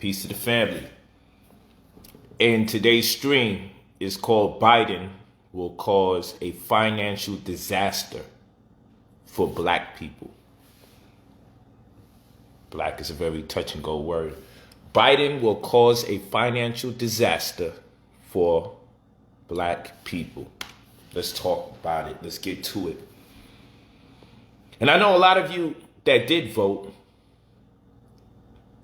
Peace to the family. And today's stream is called Biden Will Cause a Financial Disaster for Black People. Black is a very touch and go word. Biden will cause a financial disaster for Black people. Let's talk about it. Let's get to it. And I know a lot of you that did vote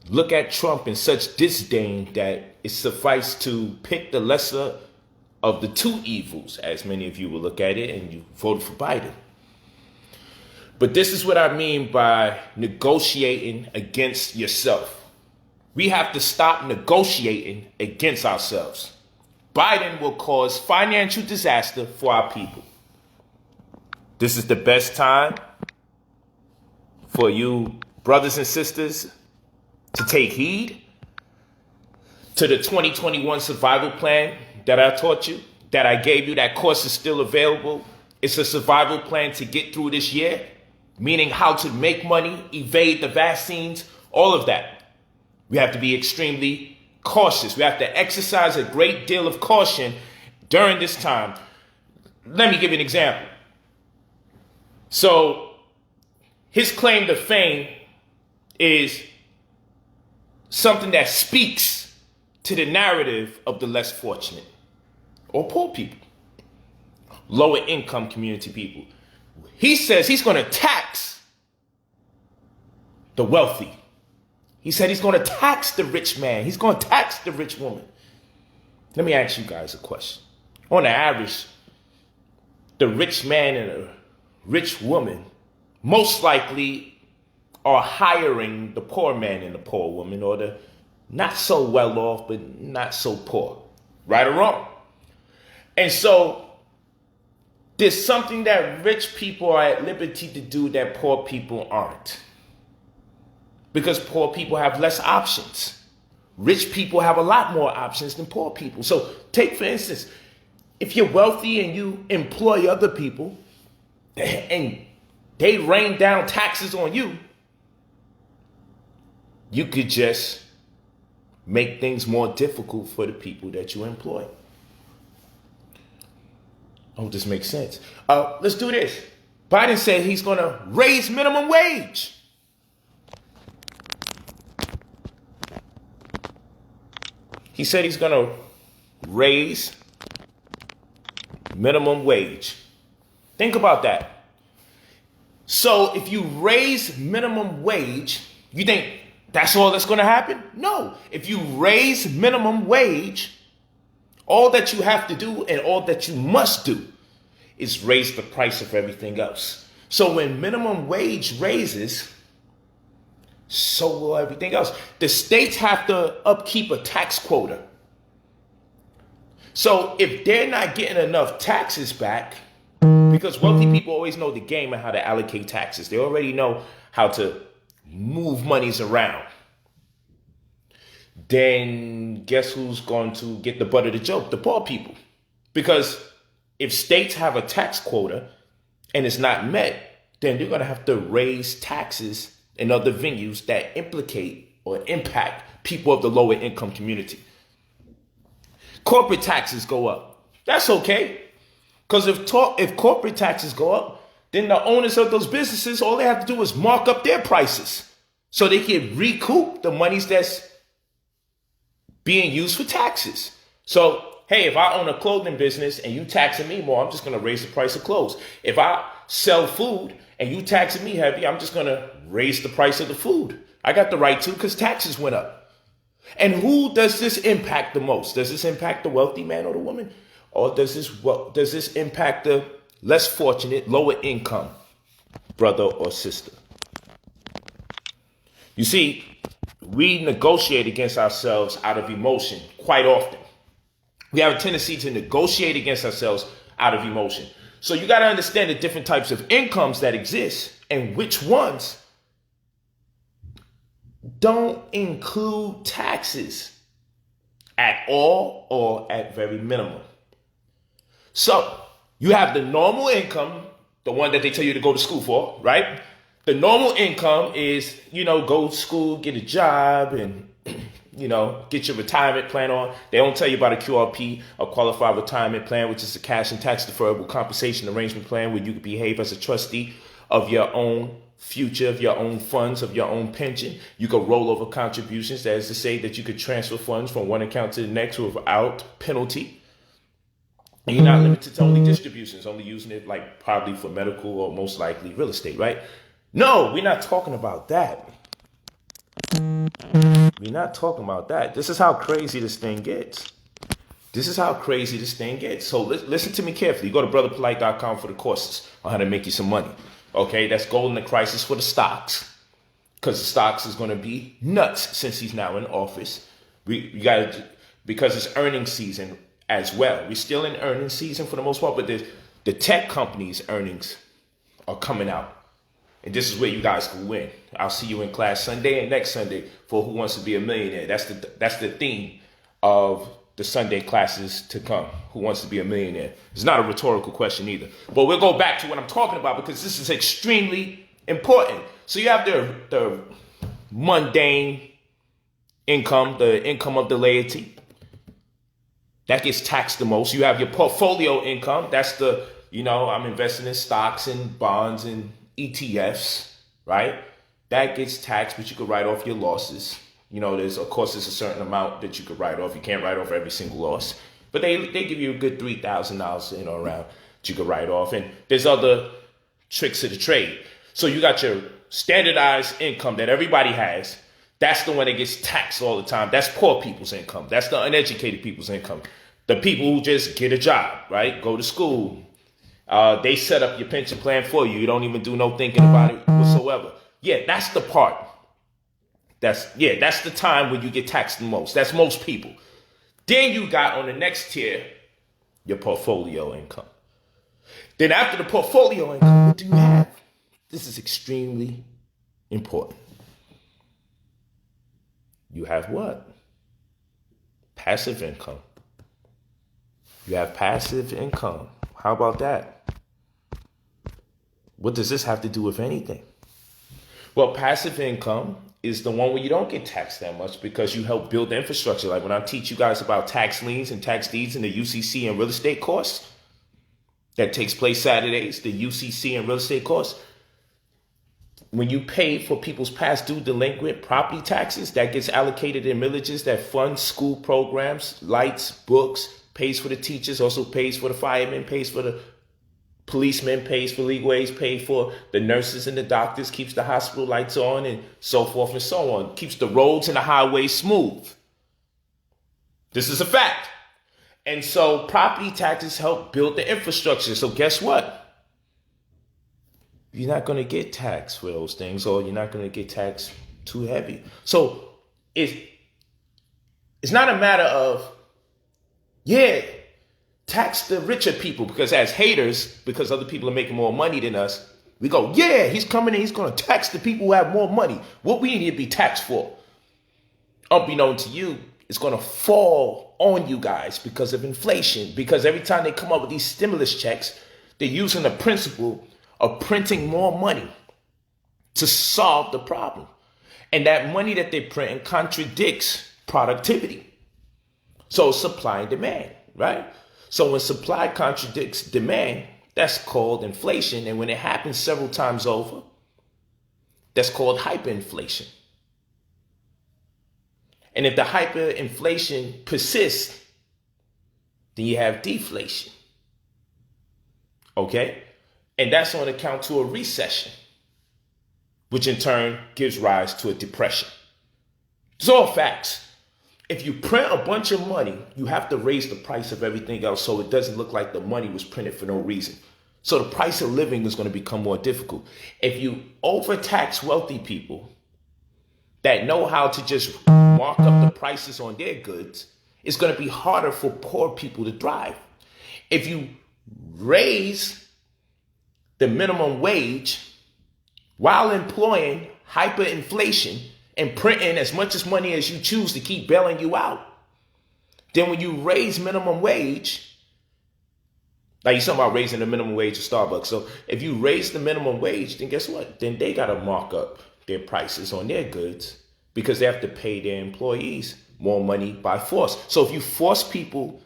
look at Trump in such disdain that it sufficed to pick the lesser of the two evils, as many of you will look at it, and you voted for Biden. But this is what I mean by negotiating against yourself. We have to stop negotiating against ourselves. Biden will cause financial disaster for our people. This is the best time for you brothers and sisters to take heed to the 2021 survival plan that I taught you, that I gave you. That course is still available. It's a survival plan to get through this year, meaning how to make money, evade the vaccines, all of that. We have to be extremely cautious. We have to exercise a great deal of caution during this time. Let me give you an example. So his claim to fame is something that speaks to the narrative of the less fortunate or poor people, lower income community people. He says he's going to tax the wealthy. He said he's going to tax the rich man. He's going to tax the rich woman. Let me ask you guys a question. On average, the rich man and the rich woman most likely are hiring the poor man and the poor woman, or the not so well off but not so poor, right or wrong. And so there's something that rich people are at liberty to do that poor people aren't, because poor people have less options. Rich people have a lot more options than poor people. So take, for instance, if you're wealthy and you employ other people and they rain down taxes on you, you could just make things more difficult for the people that you employ. I hope this makes sense. Let's do this. Biden said he's going to raise minimum wage. He said he's going to raise minimum wage. Think about that. So if you raise minimum wage, you think that's all that's going to happen? No. If you raise minimum wage, all that you have to do and all that you must do is raise the price of everything else. So when minimum wage raises, so will everything else. The states have to upkeep a tax quota. So if they're not getting enough taxes back, because wealthy people always know the game and how to allocate taxes. They already know how to move monies around. Then guess who's going to get the butt of the joke? The poor people. Because if states have a tax quota and it's not met, then they're going to have to raise taxes in other venues that implicate or impact people of the lower income community. Corporate taxes go up. That's okay. Because if corporate taxes go up, then the owners of those businesses, all they have to do is mark up their prices so they can recoup the monies that's being used for taxes. So, hey, if I own a clothing business and you taxing me more, I'm just going to raise the price of clothes. If I sell food and you taxing me heavy, I'm just going to raise the price of the food. I got the right to, because taxes went up. And who does this impact the most? Does this impact the wealthy man or the woman? Or does this impact the less fortunate, lower income brother or sister? You see, we negotiate against ourselves out of emotion quite often. We have a tendency to negotiate against ourselves out of emotion. So you got to understand the different types of incomes that exist and which ones don't include taxes at all or at very minimum. So you have the normal income, the one that they tell you to go to school for, right? The normal income is, go to school, get a job, and get your retirement plan on. They don't tell you about a QRP, a qualified retirement plan, which is a cash and tax deferrable compensation arrangement plan where you can behave as a trustee of your own future, of your own funds, of your own pension. You can roll over contributions. That is to say that you could transfer funds from one account to the next without penalty. And you're not limited to only distributions, only using it like probably for medical or most likely real estate, right? No, we're not talking about that. We're not talking about that. This is how crazy this thing gets. So listen to me carefully. Go to brotherpolight.com for the courses on how to make you some money. Okay, that's gold in the crisis for the stocks. Because the stocks is going to be nuts since he's now in office. We got to, because it's earnings season as well. We're still in earnings season for the most part, but the tech companies' earnings are coming out. And this is where you guys can win. I'll see you in class Sunday and next Sunday for Who Wants to Be a Millionaire. That's the theme of the Sunday classes to come. Who wants to be a millionaire? It's not a rhetorical question either. But we'll go back to what I'm talking about because this is extremely important. So you have the mundane income, the income of the laity. That gets taxed the most. You have your portfolio income. That's I'm investing in stocks and bonds and ETFs, right? That gets taxed, but you could write off your losses. There's a certain amount that you could write off. You can't write off every single loss, but they give you a good $3,000, around that you could write off. And there's other tricks of the trade. So you got your standardized income that everybody has. That's the one that gets taxed all the time. That's poor people's income. That's the uneducated people's income. The people who just get a job, right? Go to school. They set up your pension plan for you. You don't even do no thinking about it whatsoever. Yeah, that's the part. That's the time when you get taxed the most. That's most people. Then you got on the next tier, your portfolio income. Then after the portfolio income, what do you have? This is extremely important. You have what? Passive income. You have passive income. How about that? What does this have to do with anything? Well, passive income is the one where you don't get taxed that much because you help build the infrastructure. Like when I teach you guys about tax liens and tax deeds in the UCC and real estate course that takes place Saturdays, the UCC and real estate course. When you pay for people's past due delinquent property taxes, that gets allocated in millages that fund school programs, lights, books, pays for the teachers, also pays for the firemen, pays for the policemen, pays for legal aids, pays for the nurses and the doctors, keeps the hospital lights on and so forth and so on, keeps the roads and the highways smooth. This is a fact. And so property taxes help build the infrastructure. So guess what? You're not going to get taxed for those things, or you're not going to get taxed too heavy. So it's not a matter of, tax the richer people, because as haters, because other people are making more money than us, we go, he's coming in, he's going to tax the people who have more money. What we need to be taxed for, unbeknown to you, is going to fall on you guys because of inflation. Because every time they come up with these stimulus checks, they're using the principle of printing more money to solve the problem. And that money that they're printing contradicts productivity. So supply and demand, right? So when supply contradicts demand, that's called inflation. And when it happens several times over, that's called hyperinflation. And if the hyperinflation persists, then you have deflation. Okay? And that's on account to a recession, which in turn gives rise to a depression. It's all facts. If you print a bunch of money, you have to raise the price of everything else so it doesn't look like the money was printed for no reason. So the price of living is going to become more difficult. If you overtax wealthy people that know how to just mark up the prices on their goods, it's going to be harder for poor people to thrive. If you raise the minimum wage while employing hyperinflation and printing as much as money as you choose to keep bailing you out, then when you raise minimum wage, like you're talking about raising the minimum wage at Starbucks. So if you raise the minimum wage, then guess what? Then they got to mark up their prices on their goods because they have to pay their employees more money by force. So if you force people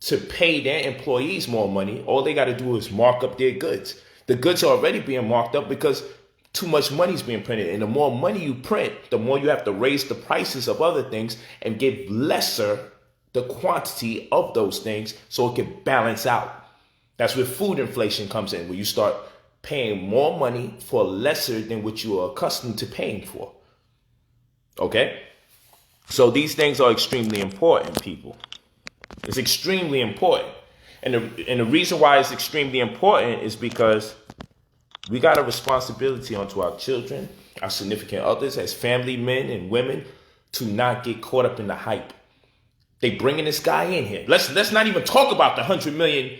to pay their employees more money, all they got to do is mark up their goods. The goods are already being marked up because too much money is being printed. And the more money you print, the more you have to raise the prices of other things and give lesser the quantity of those things so it can balance out. That's where food inflation comes in, where you start paying more money for lesser than what you are accustomed to paying for. Okay? So these things are extremely important, people. It's extremely important. And the reason why it's extremely important is because we got a responsibility onto our children, our significant others, as family men and women, to not get caught up in the hype. They bringing this guy in here. Let's not even talk about the 100 million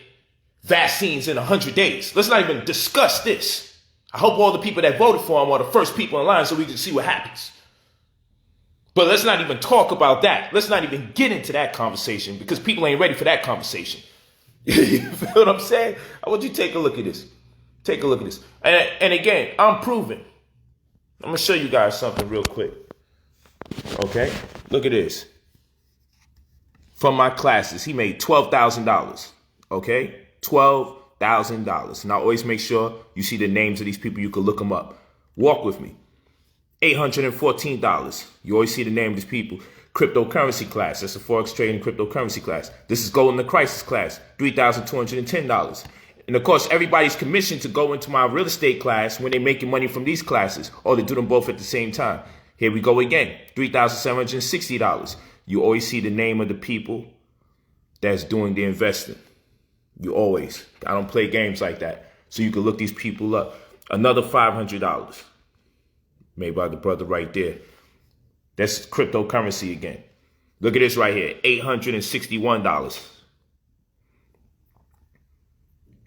vaccines in 100 days. Let's not even discuss this. I hope all the people that voted for him are the first people in line so we can see what happens. But let's not even talk about that. Let's not even get into that conversation because people ain't ready for that conversation. You feel what I'm saying? I want you to take a look at this. Take a look at this. And again, I'm proving. I'm going to show you guys something real quick. Okay? Look at this. From my classes, he made $12,000. Okay? $12,000. And I always make sure you see the names of these people. You can look them up. Walk with me. $814. You always see the name of these people. Cryptocurrency class. That's a forex trading cryptocurrency class. This is gold in the crisis class. $3,210. And of course, everybody's commissioned to go into my real estate class when they're making money from these classes, or they do them both at the same time. Here we go again. $3,760. You always see the name of the people that's doing the investing. You always. I don't play games like that. So you can look these people up. Another $500. Made by the brother right there. That's cryptocurrency again. Look at this right here. $861.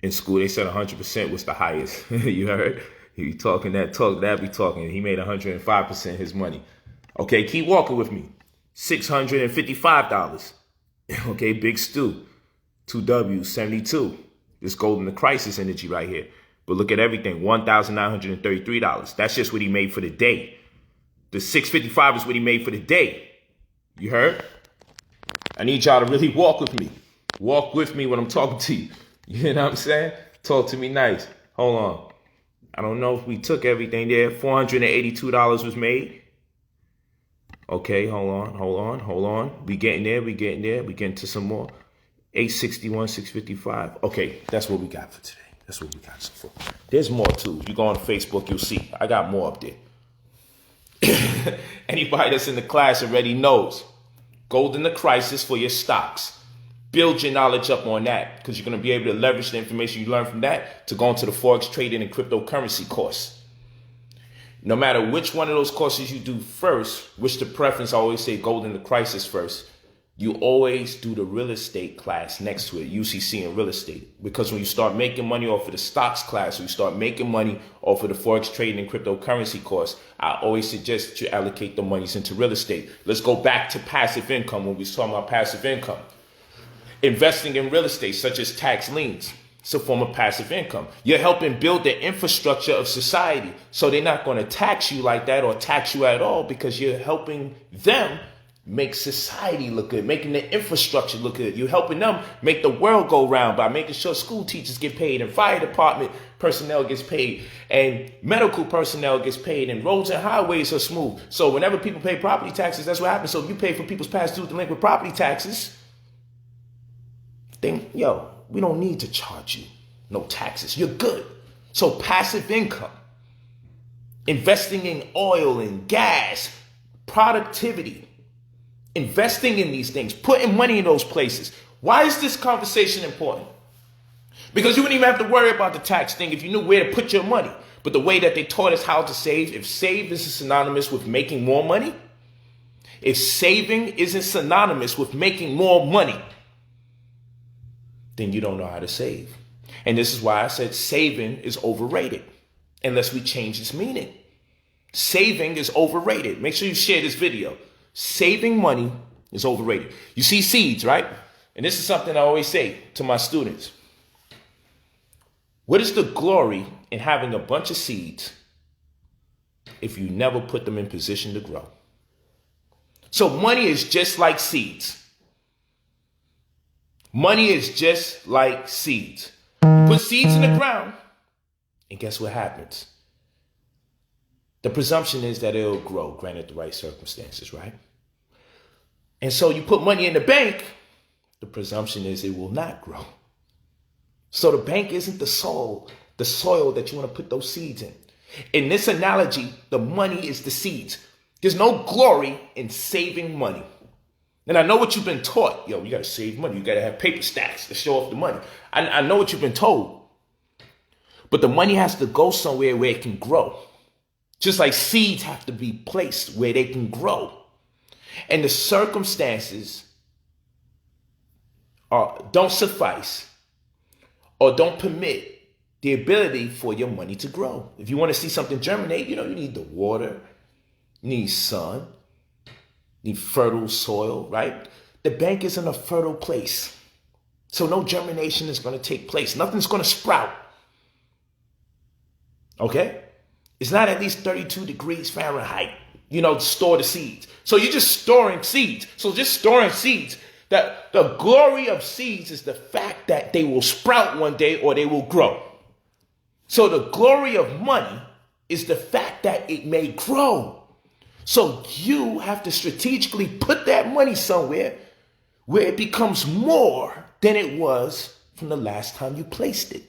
In school, they said 100% was the highest. You heard? He talking that talk, that be talking. He made 105% his money. Okay, keep walking with me. $655. Okay, Big Stu. 2W, 72. This gold in the crisis energy right here. But look at everything. $1,933. That's just what he made for the day. The $655 is what he made for the day. You heard? I need y'all to really walk with me. Walk with me when I'm talking to you. You know what I'm saying? Talk to me nice. Hold on. I don't know if we took everything there. $482 was made. Okay, hold on. We getting there. We getting to some more. 861, 655. Okay, that's what we got for today. That's what we got so far. There's more too. You go on Facebook, you'll see. I got more up there. Anybody that's in the class already knows. Gold in the crisis for your stocks. Build your knowledge up on that because you're going to be able to leverage the information you learn from that to go into the forex trading and cryptocurrency course. No matter which one of those courses you do first, which the preference, I always say gold in the crisis first, you always do the real estate class next to it, UCC and real estate. Because when you start making money off of the stocks class, or you start making money off of the forex trading and cryptocurrency course, I always suggest that you allocate the monies into real estate. Let's go back to passive income when we was talking about passive income. Investing in real estate, such as tax liens, it's a form of passive income. You're helping build the infrastructure of society. So they're not going to tax you like that or tax you at all because you're helping them make society look good, making the infrastructure look good. You're helping them make the world go round by making sure school teachers get paid and fire department personnel gets paid and medical personnel gets paid and roads and highways are smooth. So whenever people pay property taxes, that's what happens. So if you pay for people's past due delinquent property taxes, then, we don't need to charge you no taxes. You're good. So passive income, investing in oil and gas, productivity, investing in these things, putting money in those places. Why is this conversation important? Because you wouldn't even have to worry about the tax thing if you knew where to put your money. But the way that they taught us how to save, if save is synonymous with making more money, if saving isn't synonymous with making more money, then you don't know how to save. And this is why I said saving is overrated unless we change its meaning. Saving is overrated. Make sure you share this video. Saving money is overrated. You see seeds, right? And this is something I always say to my students. What is the glory in having a bunch of seeds if you never put them in position to grow? So money is just like seeds. Money is just like seeds. You put seeds in the ground, and guess what happens? The presumption is that it'll grow, granted the right circumstances, right? And so you put money in the bank, the presumption is it will not grow. So the bank isn't the soil that you want to put those seeds in. In this analogy, the money is the seeds. There's no glory in saving money. And I know what you've been taught. Yo, you got to save money. You got to have paper stacks to show off the money. I know what you've been told. But the money has to go somewhere where it can grow. Just like seeds have to be placed where they can grow. And the circumstances don't suffice or don't permit the ability for your money to grow. If you want to see something germinate, you need the water, you need sun, you need fertile soil, right? The bank isn't a fertile place. So no germination is going to take place. Nothing's going to sprout. Okay? It's not at least 32 degrees Fahrenheit, to store the seeds. So you're just storing seeds. So just storing seeds. That the glory of seeds is the fact that they will sprout one day or they will grow. So the glory of money is the fact that it may grow. So you have to strategically put that money somewhere where it becomes more than it was from the last time you placed it.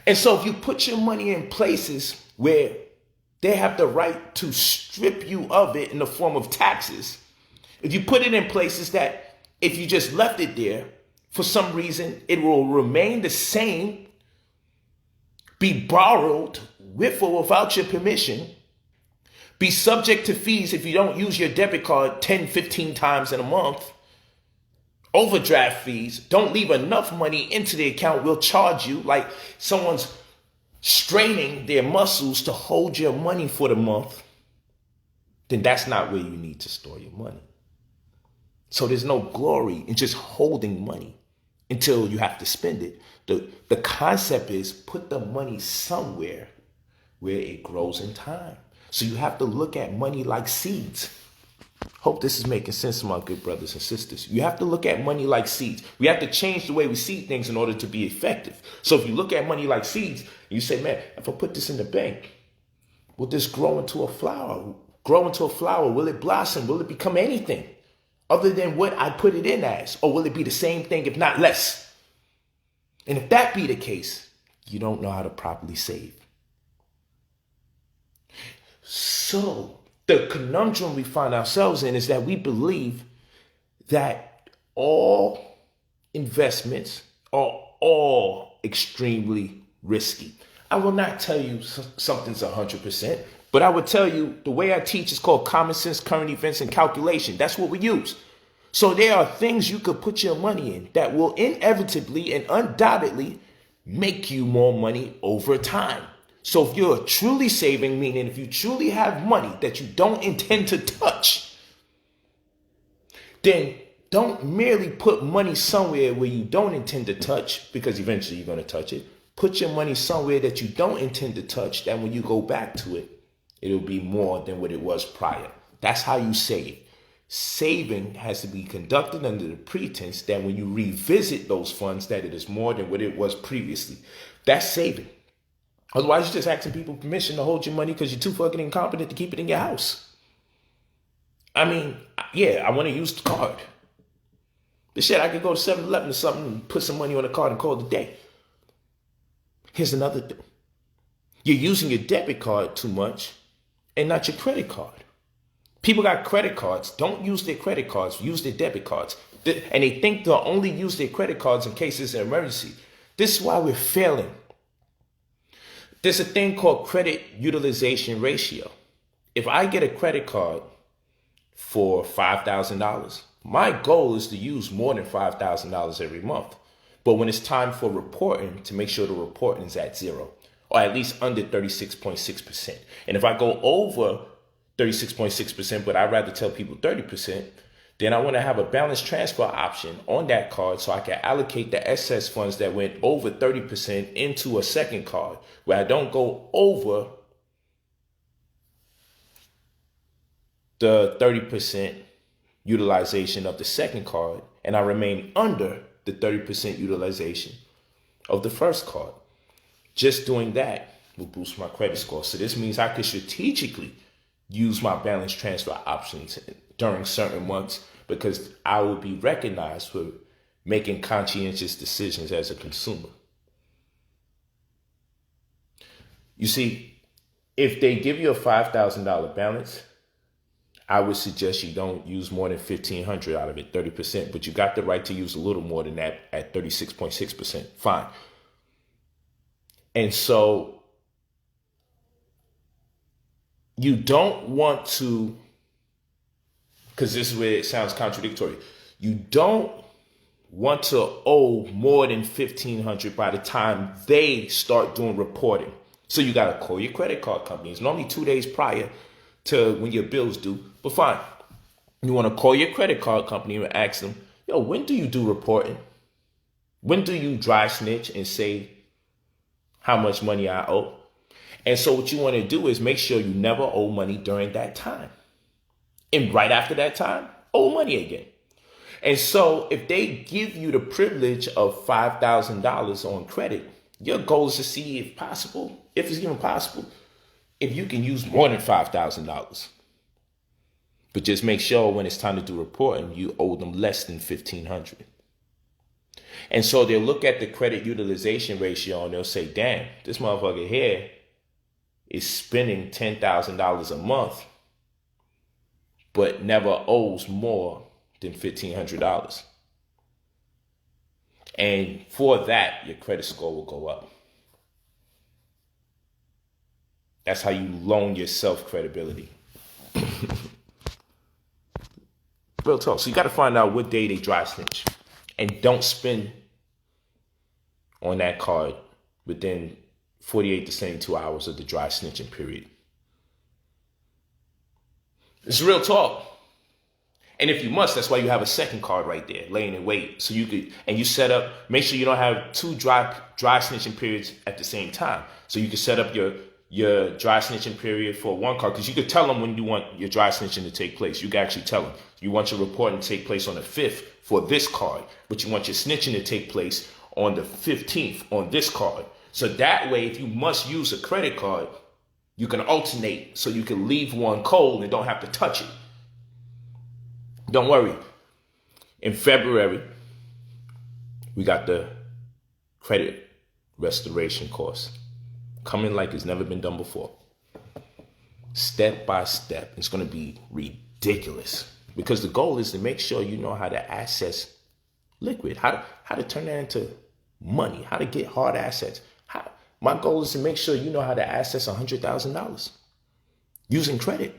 And so if you put your money in places where they have the right to strip you of it in the form of taxes, if you put it in places that if you just left it there, for some reason, it will remain the same, be borrowed with or without your permission, be subject to fees if you don't use your debit card 10, 15 times in a month, overdraft fees, don't leave enough money into the account, we'll charge you like someone's straining their muscles to hold your money for the month, then that's not where you need to store your money. So there's no glory in just holding money until you have to spend it. The concept is put the money somewhere where it grows in time. So you have to look at money like seeds. Hope this is making sense to my good brothers and sisters. You have to look at money like seeds. We have to change the way we see things in order to be effective. So if you look at money like seeds, you say, man, if I put this in the bank, will this grow into a flower? Grow into a flower? Will it blossom? Will it become anything other than what I put it in as? Or will it be the same thing, if not less? And if that be the case, you don't know how to properly save. So the conundrum we find ourselves in is that we believe that all investments are all extremely risky. I will not tell you something's 100%, but I would tell you the way I teach is called common sense, current events, and calculation. That's what we use. So there are things you could put your money in that will inevitably and undoubtedly make you more money over time. So if you're truly saving, meaning if you truly have money that you don't intend to touch, then don't merely put money somewhere where you don't intend to touch, because eventually you're going to touch it. Put your money somewhere that you don't intend to touch, that when you go back to it, it'll be more than what it was prior. That's how you save. Saving has to be conducted under the pretense that when you revisit those funds, that it is more than what it was previously. That's saving. Otherwise, you're just asking people permission to hold your money because you're too fucking incompetent to keep it in your house. I mean, yeah, I want to use the card. But shit, I could go to 7-Eleven or something and put some money on the card and call it a day. Here's another thing. You're using your debit card too much and not your credit card. People got credit cards. Don't use their credit cards. Use their debit cards. And they think they'll only use their credit cards in case it's an emergency. This is why we're failing. There's a thing called credit utilization ratio. If I get a credit card for $5,000, my goal is to use more than $5,000 every month. But when it's time for reporting, to make sure the reporting is at zero, or at least under 36.6%. And if I go over 36.6%, but I'd rather tell people 30%, then I want to have a balance transfer option on that card so I can allocate the excess funds that went over 30% into a second card where I don't go over the 30% utilization of the second card, and I remain under the 30% utilization of the first card. Just doing that will boost my credit score. So this means I could strategically use my balance transfer options during certain months because I will be recognized for making conscientious decisions as a consumer. You see, if they give you a $5,000 balance, I would suggest you don't use more than $1,500 out of it, 30%, but you got the right to use a little more than that at 36.6%. Fine. And so you don't want to, because this is where it sounds contradictory, you don't want to owe more than $1,500 by the time they start doing reporting. So you got to call your credit card company. It's normally 2 days prior to when your bills due, but fine. You want to call your credit card company and ask them, yo, when do you do reporting? When do you dry snitch and say how much money I owe? And so what you want to do is make sure you never owe money during that time. And right after that time, owe money again. And so if they give you the privilege of $5,000 on credit, your goal is to see if possible, if it's even possible, if you can use more than $5,000. But just make sure when it's time to do reporting, you owe them less than $1,500. And so they'll look at the credit utilization ratio and they'll say, damn, this motherfucker here is spending $10,000 a month, but never owes more than $1,500. And for that, your credit score will go up. That's how you loan yourself credibility. Real talk. So you got to find out what day they dry snitch. And don't spend on that card within 48 to 72 hours of the dry snitching period. It's real talk. And if you must, that's why you have a second card right there, laying in wait. So you could, and you set up, make sure you don't have two dry snitching periods at the same time. So you can set up your dry snitching period for one card, because you could tell them when you want your dry snitching to take place. You can actually tell them you want your reporting to take place on the 5th for this card, but you want your snitching to take place on the 15th on this card. So that way, if you must use a credit card, you can alternate so you can leave one cold and don't have to touch it. Don't worry. In February, we got the credit restoration course coming like it's never been done before. Step by step. It's going to be ridiculous because the goal is to make sure you know how to access liquid, how to turn that into money, how to get hard assets. My goal is to make sure you know how to access $100,000 using credit.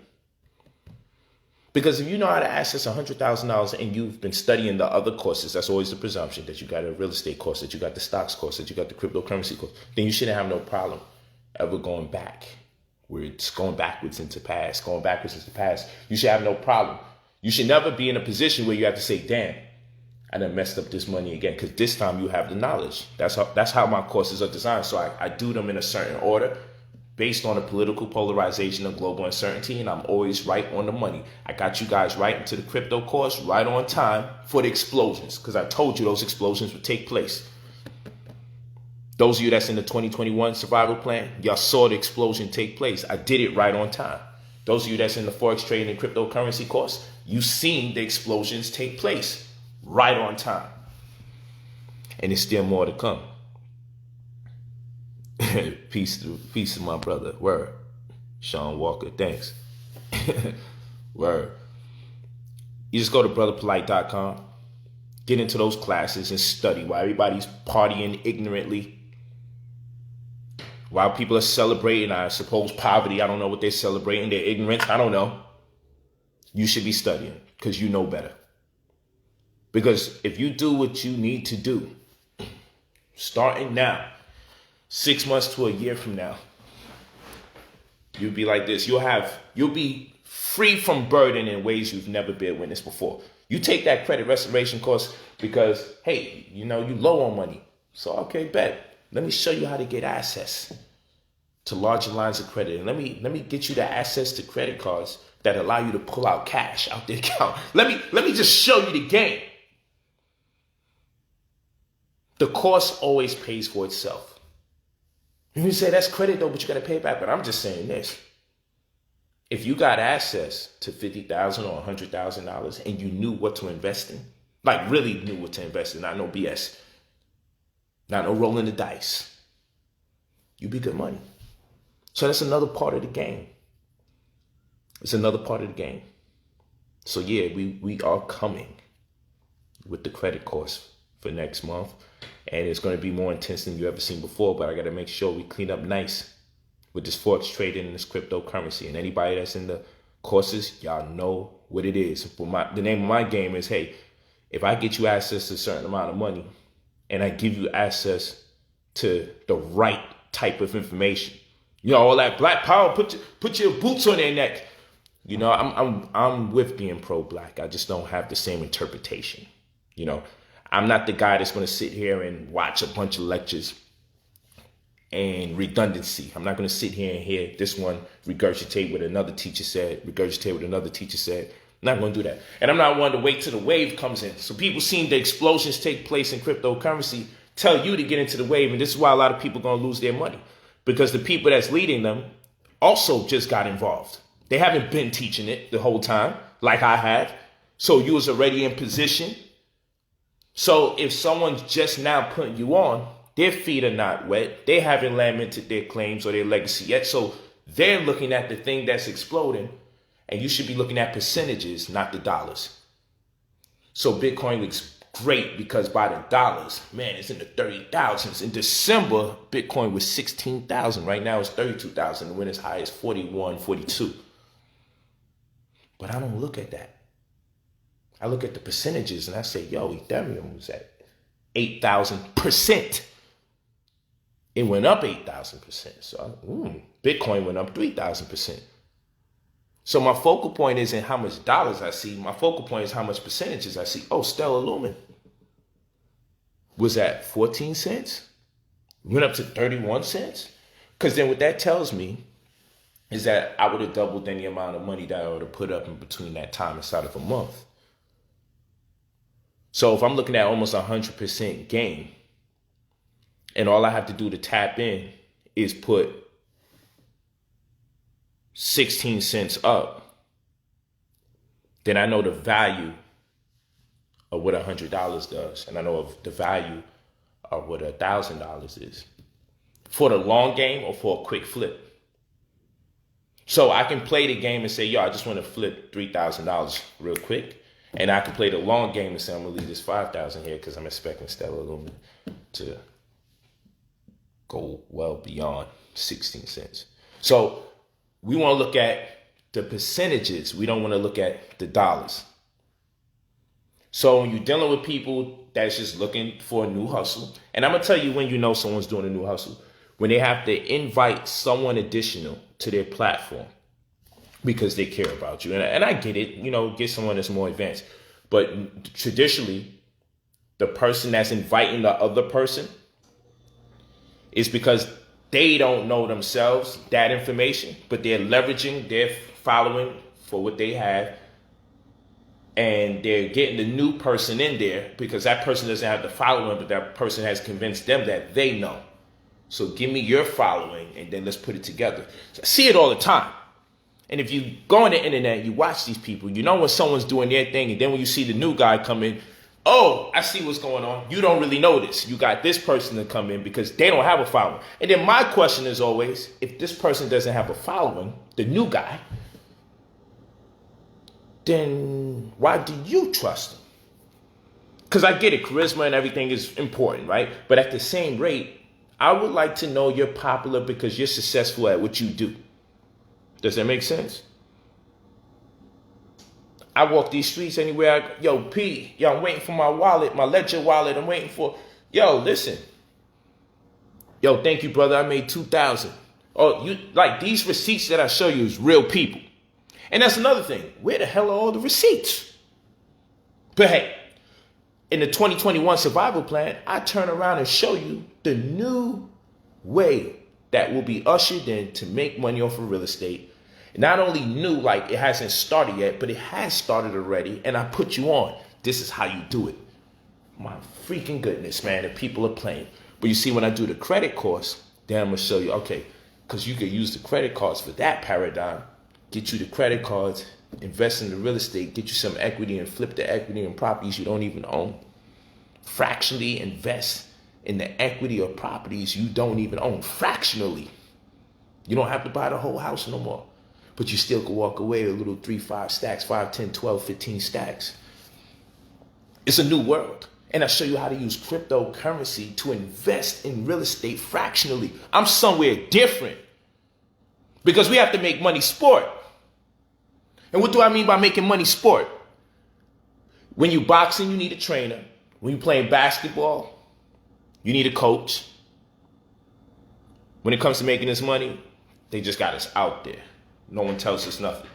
Because if you know how to access $100,000 and you've been studying the other courses, that's always the presumption that you got a real estate course, that you got the stocks course, that you got the cryptocurrency course, then you shouldn't have no problem ever going back, where it's going backwards into past. You should have no problem. You should never be in a position where you have to say, damn, I done messed up this money again, because this time you have the knowledge. That's how my courses are designed. So I do them in a certain order, based on the political polarization of global uncertainty, and I'm always right on the money. I got you guys right into the crypto course right on time for the explosions, because I told you those explosions would take place. Those of you that's in the 2021 survival plan, y'all saw the explosion take place. I did it right on time. Those of you that's in the forex trading and cryptocurrency course, you've seen the explosions take place right on time. And there's still more to come. Peace to my brother. Word. Sean Walker, thanks. Word. You just go to brotherpolight.com, get into those classes and study while everybody's partying ignorantly, while people are celebrating, I suppose, poverty. I don't know what they're celebrating. Their ignorance. I don't know. You should be studying because you know better. Because if you do what you need to do, starting now, 6 months to a year from now, you'll be like this. You'll be free from burden in ways you've never been witnessed before. You take that credit restoration course because, hey, you low on money. So, okay, bet. Let me show you how to get access to larger lines of credit. And let me get you the access to credit cards that allow you to pull out cash out the account. Let me just show you the game. The course always pays for itself. You say that's credit though, but you got to pay it back. But I'm just saying this. If you got access to $50,000 or $100,000 and you knew what to invest in, like really knew what to invest in, not no BS, not no rolling the dice, you'd be good money. So that's another part of the game. It's another part of the game. So yeah, we are coming with the credit course for next month. And it's going to be more intense than you ever seen before. But I got to make sure we clean up nice with this forex trading and this cryptocurrency. And anybody that's in the courses, y'all know what it is. But the name of my game is, hey, if I get you access to a certain amount of money and I give you access to the right type of information, you know, all that black power, put your boots on their neck. You know, I'm with being pro-black. I just don't have the same interpretation. You know, I'm not the guy that's going to sit here and watch a bunch of lectures and redundancy. I'm not going to sit here and hear this one regurgitate what another teacher said, regurgitate what another teacher said. I'm not going to do that. And I'm not one to wait till the wave comes in. So people seeing the explosions take place in cryptocurrency tell you to get into the wave. And this is why a lot of people are going to lose their money, because the people that's leading them also just got involved. They haven't been teaching it the whole time like I have. So you was already in position. So if someone's just now putting you on, their feet are not wet. They haven't lamented their claims or their legacy yet. So they're looking at the thing that's exploding, and you should be looking at percentages, not the dollars. So Bitcoin looks great because by the dollars, man, it's in the 30,000s. In December, Bitcoin was 16,000. Right now it's 32,000. When it's high, it's 41, 42. But I don't look at that. I look at the percentages and I say, yo, Ethereum was at 8,000%. It went up 8,000%. So Bitcoin went up 3,000%. So my focal point isn't how much dollars I see. My focal point is how much percentages I see. Oh, Stellar Lumen was at 14 cents. Went up to 31 cents. Because then what that tells me is that I would have doubled any amount of money that I would have put up in between that time inside of a month. So if I'm looking at almost 100% gain, and all I have to do to tap in is put 16 cents up, then I know the value of what $100 does. And I know of the value of what $1,000 is for the long game or for a quick flip. So I can play the game and say, yo, I just want to flip $3,000 real quick. And I can play the long game and say, I'm going to leave this 5,000 here because I'm expecting Stellar Lumen to go well beyond 16 cents. So we want to look at the percentages. We don't want to look at the dollars. So when you're dealing with people that's just looking for a new hustle, and I'm going to tell you when you know someone's doing a new hustle, when they have to invite someone additional to their platform because they care about you. And I get it, you know, get someone that's more advanced. But traditionally, the person that's inviting the other person is because they don't know themselves that information, but they're leveraging their following for what they have. And they're getting the new person in there because that person doesn't have the following, but that person has convinced them that they know. So give me your following and then let's put it together. So I see it all the time. And if you go on the internet, you watch these people, you know when someone's doing their thing, and then when you see the new guy come in, oh, I see what's going on. You don't really know this. You got this person to come in because they don't have a following. And then my question is always, if this person doesn't have a following, the new guy, then why do you trust them? Because I get it, charisma and everything is important, right? But at the same rate, I would like to know you're popular because you're successful at what you do. Does that make sense? I walk these streets anywhere. Yo, P, yo, I'm waiting for my wallet, my ledger wallet. I'm waiting for, yo, listen. Yo, thank you, brother. I made 2,000. Oh, you like these receipts that I show you is real people. And that's another thing. Where the hell are all the receipts? But hey, in the 2021 survival plan, I turn around and show you the new way that will be ushered in to make money off of real estate. Not only new, like it hasn't started yet, but it has started already, and I put you on. This is how you do it. My freaking goodness, man, the people are playing. But you see, when I do the credit course, then I'm going to show you, okay, because you can use the credit cards for that paradigm, get you the credit cards, invest in the real estate, get you some equity and flip the equity in properties you don't even own. Fractionally invest in the equity or properties you don't even own, fractionally. You don't have to buy the whole house no more. But you still can walk away with a little 3, 5 stacks, 5, 10, 12, 15 stacks. It's a new world. And I show you how to use cryptocurrency to invest in real estate fractionally. I'm somewhere different. Because we have to make money sport. And what do I mean by making money sport? When you boxing, you need a trainer. When you playing basketball, you need a coach. When it comes to making this money, they just got us out there. No one tells us nothing.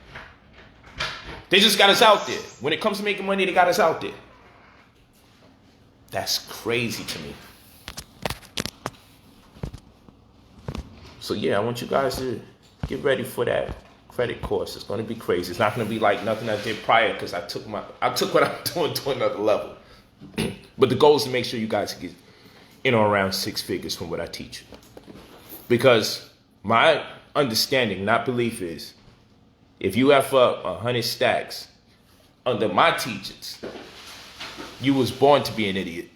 They just got us out there. When it comes to making money, they got us out there. That's crazy to me. So yeah, I want you guys to get ready for that credit course. It's going to be crazy. It's not going to be like nothing I did prior, because I took what I'm doing to another level. But the goal is to make sure you guys get in or around 6 figures from what I teach. Because my understanding, not belief, is if you have 100 stacks under my teachings, you was born to be an idiot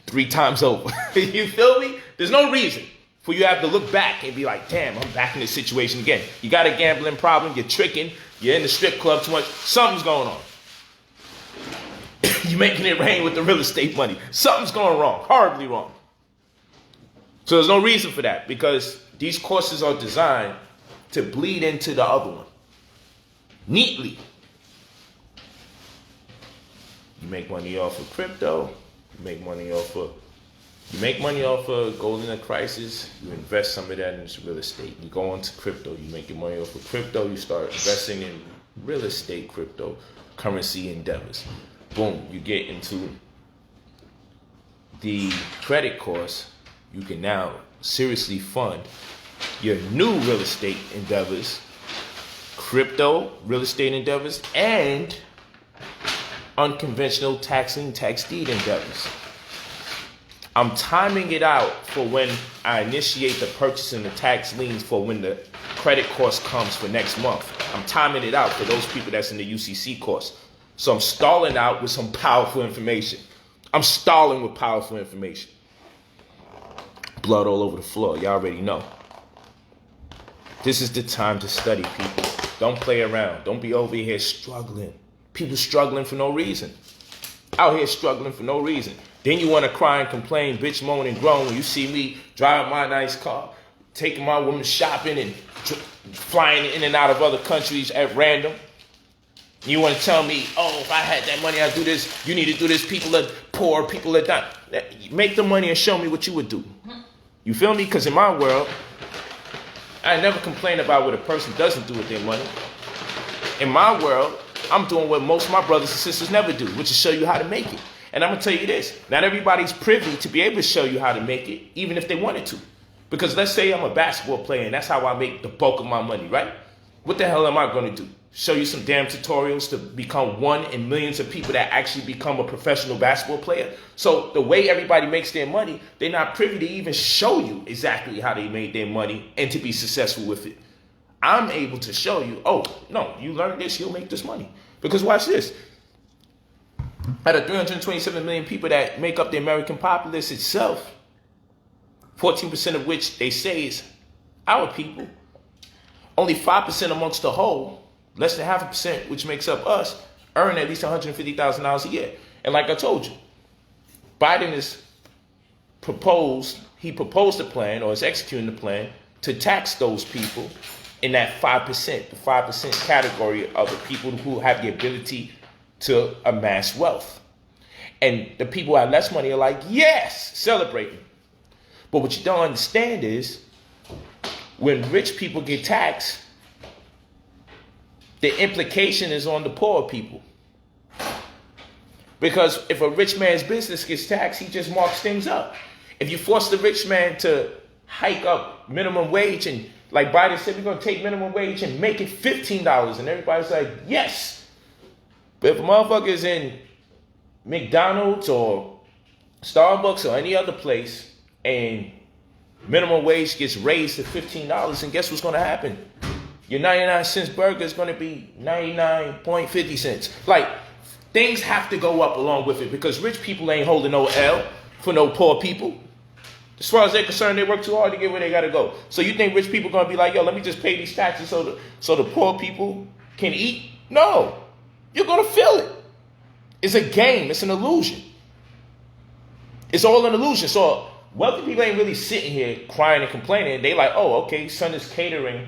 3 times over. You feel me? There's no reason for you to have to look back and be like, damn, I'm back in this situation again. You got a gambling problem, you're tricking, you're in the strip club too much, something's going on. You're making it rain with the real estate money. Something's going wrong, horribly wrong. So there's no reason for that, because these courses are designed to bleed into the other one neatly. You make money off of crypto. You make money off of gold in a crisis. You invest some of that into real estate. You go into crypto. You make your money off of crypto. You start investing in real estate, cryptocurrency endeavors. Boom, you get into the credit course. You can now seriously fund your new real estate endeavors, crypto real estate endeavors, and unconventional tax lien, tax deed endeavors. I'm timing it out for when I initiate the purchase and the tax liens for when the credit course comes for next month. I'm timing it out for those people that's in the UCC course. So I'm stalling out with some powerful information. I'm stalling with powerful information. Blood all over the floor. Y'all already know. This is the time to study, people. Don't play around. Don't be over here struggling. People struggling for no reason. Out here struggling for no reason. Then you want to cry and complain, bitch, moan, and groan when you see me driving my nice car, taking my woman shopping and flying in and out of other countries at random. You want to tell me, oh, if I had that money, I'd do this. You need to do this. People are poor. People are dying. Make the money and show me what you would do. You feel me? Because in my world, I never complain about what a person doesn't do with their money. In my world, I'm doing what most of my brothers and sisters never do, which is show you how to make it. And I'm going to tell you this. Not everybody's privy to be able to show you how to make it, even if they wanted to. Because let's say I'm a basketball player and that's how I make the bulk of my money, right? What the hell am I going to do? Show you some damn tutorials to become one in millions of people that actually become a professional basketball player? So the way everybody makes their money, they're not privy to even show you exactly how they made their money and to be successful with it. I'm able to show you, oh, no, you learn this, you'll make this money. Because watch this. Out of 327 million people that make up the American populace itself, 14% of which they say is our people, only 5% amongst the whole, less than 0.5%, which makes up us, earn at least $150,000 a year. And like I told you, Biden he proposed a plan, or is executing the plan, to tax those people in that 5%, the 5% category of the people who have the ability to amass wealth. And the people who have less money are like, yes, celebrating. But what you don't understand is, when rich people get taxed, the implication is on the poor people. Because if a rich man's business gets taxed, he just marks things up. If you force the rich man to hike up minimum wage and Like Biden said, we're going to take minimum wage and make it $15. And everybody's like, yes. But if a motherfucker is in McDonald's or Starbucks or any other place and minimum wage gets raised to $15, and guess what's going to happen? Your 99-cent burger is going to be 99.50 cents. Like, things have to go up along with it because rich people ain't holding no L for no poor people. As far as they're concerned, they work too hard to get where they got to go. So you think rich people are going to be like, yo, let me just pay these taxes so the poor people can eat? No. You're going to feel it. It's a game. It's an illusion. It's all an illusion. So wealthy people ain't really sitting here crying and complaining. They like, oh, okay, son is catering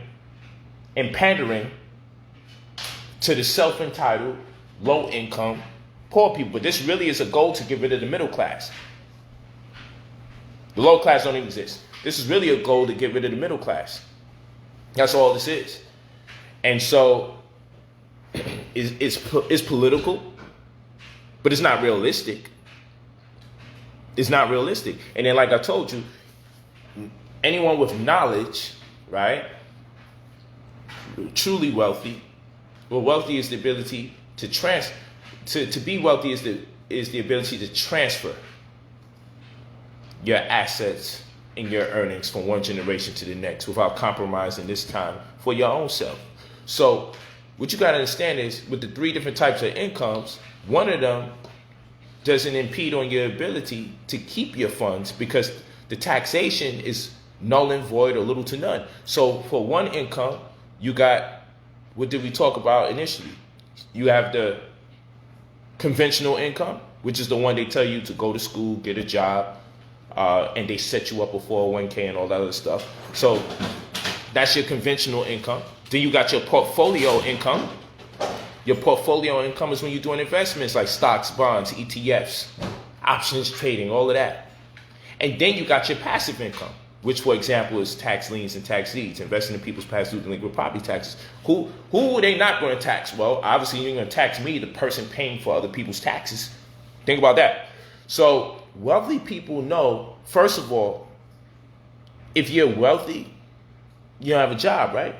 and pandering to the self-entitled, low-income, poor people. But this really is a goal to get rid of the middle class. The low class don't even exist. This is really a goal to get rid of the middle class. That's all this is. And so it's political, but it's not realistic. It's not realistic. And then, like I told you, anyone with knowledge, right, truly wealthy, well, wealthy is the ability to to be wealthy is the ability to transfer your assets and your earnings from one generation to the next without compromising this time for your own self. So what you got to understand is with the three different types of incomes, one of them doesn't impede on your ability to keep your funds because the taxation is null and void or little to none. So for one income, you got, what did we talk about initially? You have the conventional income, which is the one they tell you to go to school, get a job, and they set you up a 401k and all that other stuff. So that's your conventional income. Then you got your portfolio income. Your portfolio income is when you're doing investments like stocks, bonds, ETFs, options trading, all of that. And then you got your passive income, which, for example, is tax liens and tax deeds, investing in people's past due delinquent property taxes. Who are they not going to tax? Well, obviously you're going to tax me, the person paying for other people's taxes. Think about that. So wealthy people know, first of all, if you're wealthy, you don't have a job, right?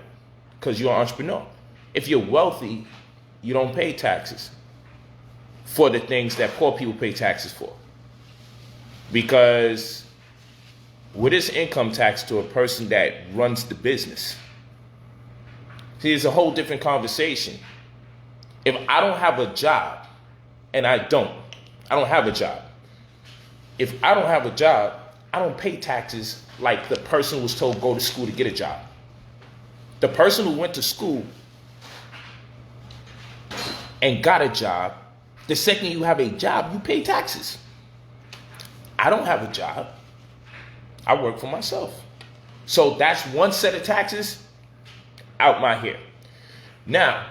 Because you're an entrepreneur. If you're wealthy, you don't pay taxes for the things that poor people pay taxes for. Because what is income tax to a person that runs the business? See, it's a whole different conversation. If I don't have a job, and I don't have a job. If I don't have a job, I don't pay taxes like the person who was told go to school to get a job. The person who went to school and got a job, the second you have a job, you pay taxes. I don't have a job. I work for myself. So that's one set of taxes out my hair. Now,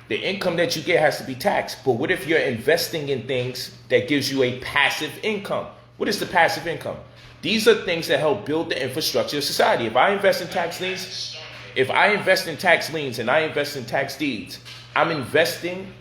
the income that you get has to be taxed. But what if you're investing in things that gives you a passive income? What is the passive income? These are things that help build the infrastructure of society. If I invest in tax liens, and I invest in tax deeds, I'm investing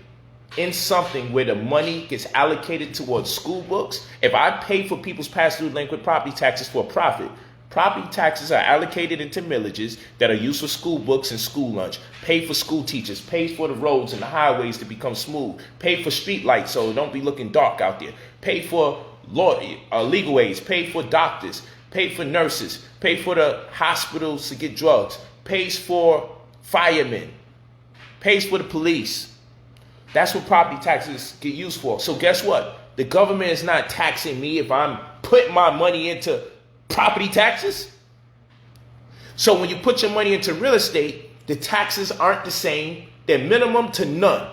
in something where the money gets allocated towards school books. If I pay for people's past due delinquent property taxes for a profit, property taxes are allocated into millages that are used for school books and school lunch, pay for school teachers, pay for the roads and the highways to become smooth, pay for street lights so it don't be looking dark out there, pay for legal aids, pay for doctors, pay for nurses, pay for the hospitals to get drugs, pays for firemen, pays for the police. That's what property taxes get used for. So guess what? The government is not taxing me if I'm putting my money into property taxes. So when you put your money into real estate, the taxes aren't the same. They're minimum to none.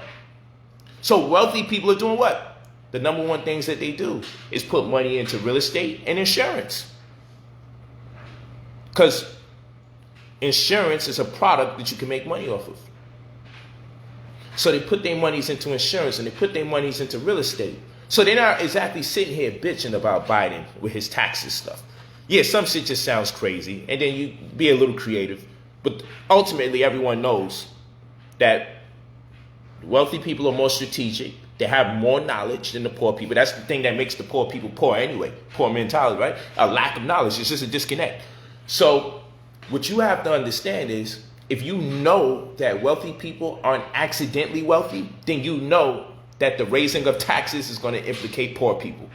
So wealthy people are doing what? The number one things that they do is put money into real estate and insurance. Because insurance is a product that you can make money off of. So they put their monies into insurance and they put their monies into real estate. So they're not exactly sitting here bitching about Biden with his taxes stuff. Yeah, some shit just sounds crazy. And then you be a little creative. But ultimately, everyone knows that wealthy people are more strategic. They have more knowledge than the poor people. That's the thing that makes the poor people poor anyway. Poor mentality, right? A lack of knowledge. It's just a disconnect. So what you have to understand is, if you know that wealthy people aren't accidentally wealthy, then you know that the raising of taxes is going to implicate poor people,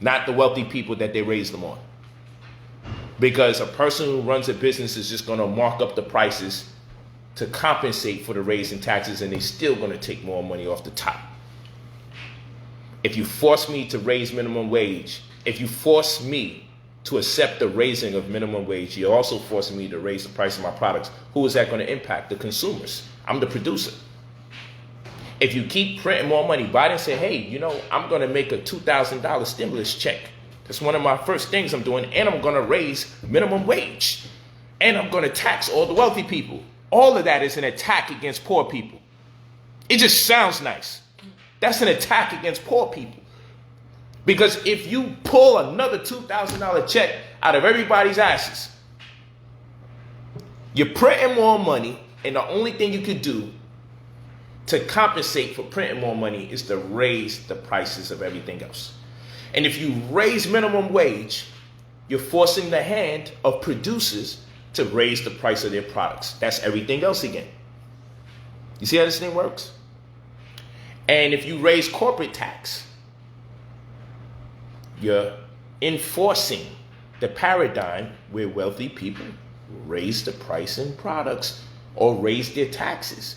not the wealthy people that they raise them on. Because a person who runs a business is just going to mark up the prices to compensate for the raise in taxes, and they're still going to take more money off the top. If you force me to raise minimum wage, if you force me to accept the raising of minimum wage, you're also forcing me to raise the price of my products. Who is that going to impact? The consumers. I'm the producer. If you keep printing more money, Biden said, hey, you know, I'm going to make a $2,000 stimulus check. That's one of my first things I'm doing. And I'm going to raise minimum wage. And I'm going to tax all the wealthy people. All of that is an attack against poor people. It just sounds nice. That's an attack against poor people. Because if you pull another $2,000 check out of everybody's asses, you're printing more money, and the only thing you could do to compensate for printing more money is to raise the prices of everything else. And if you raise minimum wage, you're forcing the hand of producers to raise the price of their products. That's everything else again. You see how this thing works? And if you raise corporate tax, you're enforcing the paradigm where wealthy people raise the price in products or raise their taxes.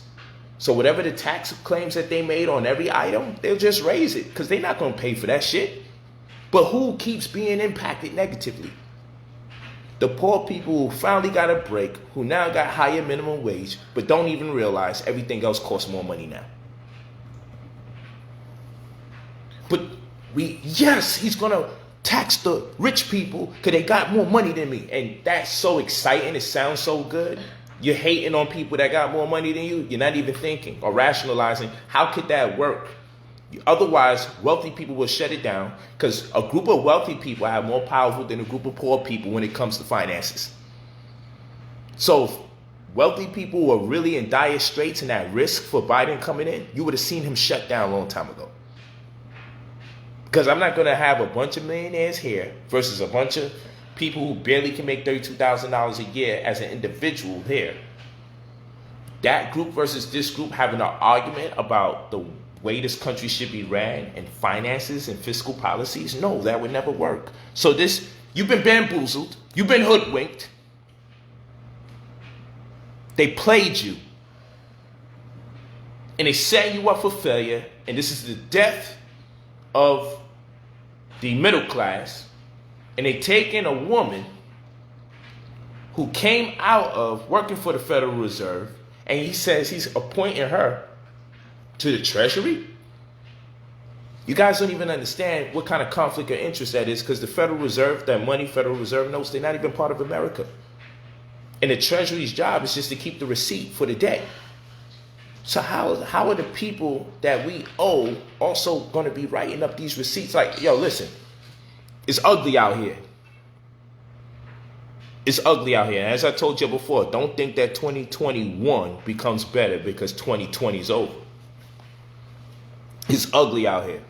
So whatever the tax claims that they made on every item, they'll just raise it because they're not going to pay for that shit. But who keeps being impacted negatively? The poor people who finally got a break, who now got higher minimum wage, but don't even realize everything else costs more money now. But yes, he's going to tax the rich people because they got more money than me. And that's so exciting. It sounds so good. You're hating on people that got more money than you. You're not even thinking or rationalizing, how could that work? Otherwise, wealthy people will shut it down because a group of wealthy people are more powerful than a group of poor people when it comes to finances. So if wealthy people were really in dire straits and at risk for Biden coming in, you would have seen him shut down a long time ago. Because I'm not going to have a bunch of millionaires here versus a bunch of people who barely can make $32,000 a year as an individual here. That group versus this group having an argument about the way this country should be ran and finances and fiscal policies. No, that would never work. So you've been bamboozled. You've been hoodwinked. They played you. And they set you up for failure. And this is the death of the middle class. And they take in a woman who came out of working for the Federal Reserve, and he says he's appointing her to the Treasury. You guys don't even understand what kind of conflict of interest that is, because the Federal Reserve, that money, Federal Reserve notes, they're not even part of America. And the Treasury's job is just to keep the receipt for the debt. So how are the people that we owe also going to be writing up these receipts? Like, yo, listen, it's ugly out here. It's ugly out here. As I told you before, don't think that 2021 becomes better because 2020 is over. It's ugly out here.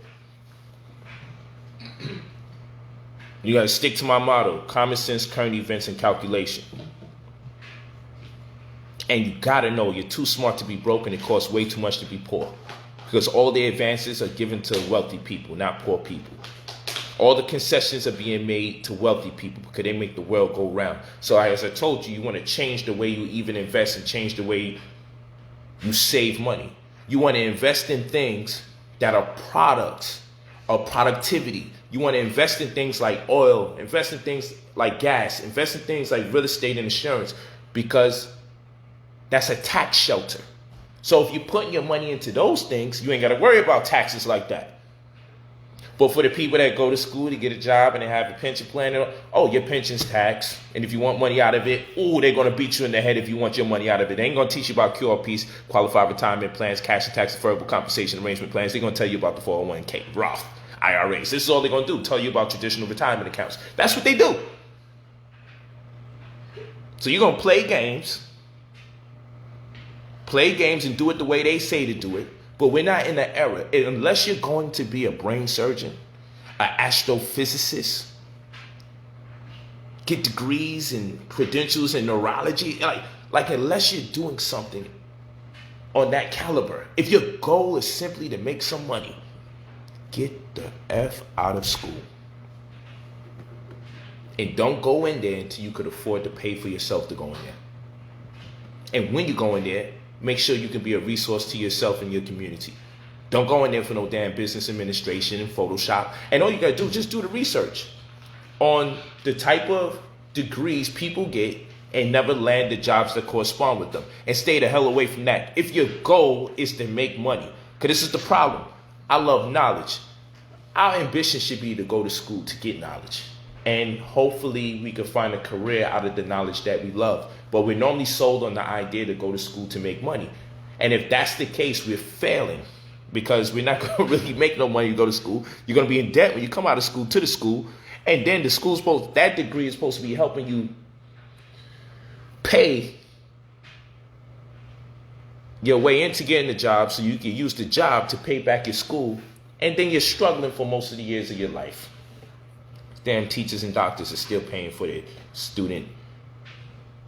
You got to stick to my motto: common sense, current events, and calculation. And you got to know you're too smart to be broke, and it costs way too much to be poor. Because all the advances are given to wealthy people, not poor people. All the concessions are being made to wealthy people because they make the world go round. So as I told you, you want to change the way you even invest and change the way you save money. You want to invest in things that are products of productivity. You want to invest in things like oil, invest in things like gas, invest in things like real estate and insurance, because that's a tax shelter. So if you're putting your money into those things, you ain't got to worry about taxes like that. But for the people that go to school to get a job and they have a pension plan, oh, your pension's taxed. And if you want money out of it, oh, they're going to beat you in the head if you want your money out of it. They ain't going to teach you about QRPs, qualified retirement plans, cash and tax deferrable compensation arrangement plans. They're going to tell you about the 401k, Roth, IRAs. This is all they're going to do, tell you about traditional retirement accounts. That's what they do. So you're going to play games and do it the way they say to do it. But we're not in the era, unless you're going to be a brain surgeon, an astrophysicist, get degrees and credentials in neurology. Like unless you're doing something on that caliber, if your goal is simply to make some money, get the F out of school. And don't go in there until you could afford to pay for yourself to go in there. And when you go in there, make sure you can be a resource to yourself and your community. Don't go in there for no damn business administration and Photoshop. And all you gotta do is just do the research on the type of degrees people get and never land the jobs that correspond with them. And stay the hell away from that. If your goal is to make money, because this is the problem. I love knowledge. Our ambition should be to go to school to get knowledge. And hopefully we can find a career out of the knowledge that we love. But we're normally sold on the idea to go to school to make money. And if that's the case, we're failing. Because we're not going to really make no money to go to school. You're going to be in debt when you come out of school to the school. And then that degree is supposed to be helping you pay your way into getting a job so you can use the job to pay back your school. And then you're struggling for most of the years of your life. Damn teachers and doctors are still paying for their student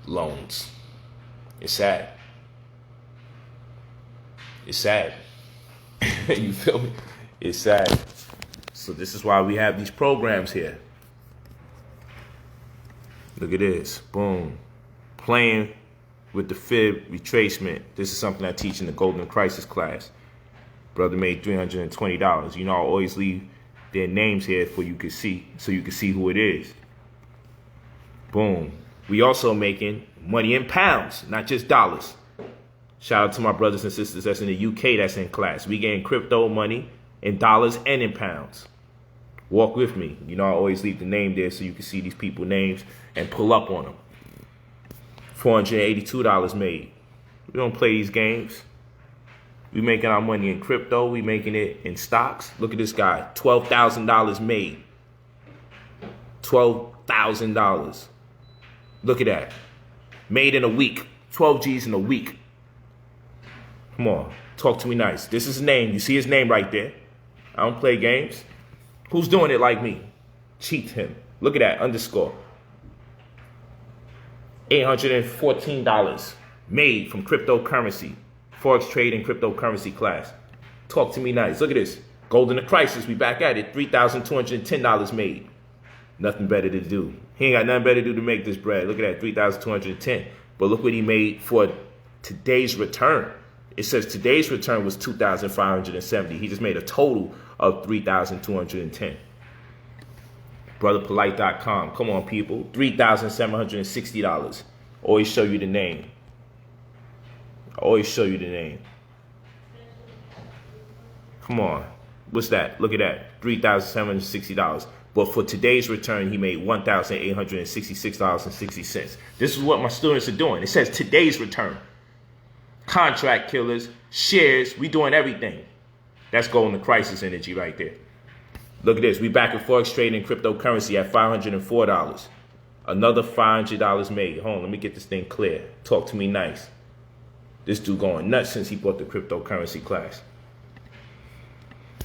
loans. It's sad. It's sad. You feel me? It's sad. So this is why we have these programs here. Look at this. Boom. Playing with the fib retracement. This is something I teach in the Golden Crisis class. Brother made $320. You know, I always leave their names here for you can see, so you can see who it is. Boom. We also making money in pounds, not just dollars. Shout out to my brothers and sisters that's in the UK that's in class. We getting crypto money in dollars and in pounds. Walk with me. You know, I always leave the name there so you can see these people's names and pull up on them. $482 made. We don't play these games. We making our money in crypto. We making it in stocks. Look at this guy. $12,000 made. $12,000. Look at that. Made in a week. 12 G's in a week. Come on. Talk to me nice. This is his name. You see his name right there. I don't play games. Who's doing it like me? Cheat him. Look at that. Underscore. $814 made from cryptocurrency. Forex trade and cryptocurrency class. Talk to me nice. Look at this. Golden Crisis. We back at it. $3,210 made. Nothing better to do. He ain't got nothing better to do to make this bread. Look at that. $3,210. But look what he made for today's return. It says today's return was $2,570. He just made a total of $3,210. Brotherpolight.com. Come on, people. $3,760. Always show you the name. Always show you the name. Come on. What's that? Look at that. $3,760. But for today's return, he made $1,866.60. This is what my students are doing. It says today's return. Contract killers, shares, we doing everything. That's Golden Crisis energy right there. Look at this. We back in Forex trading cryptocurrency at $504. Another $500 made. Hold on, let me get this thing clear. Talk to me nice. This dude going nuts since he bought the cryptocurrency class.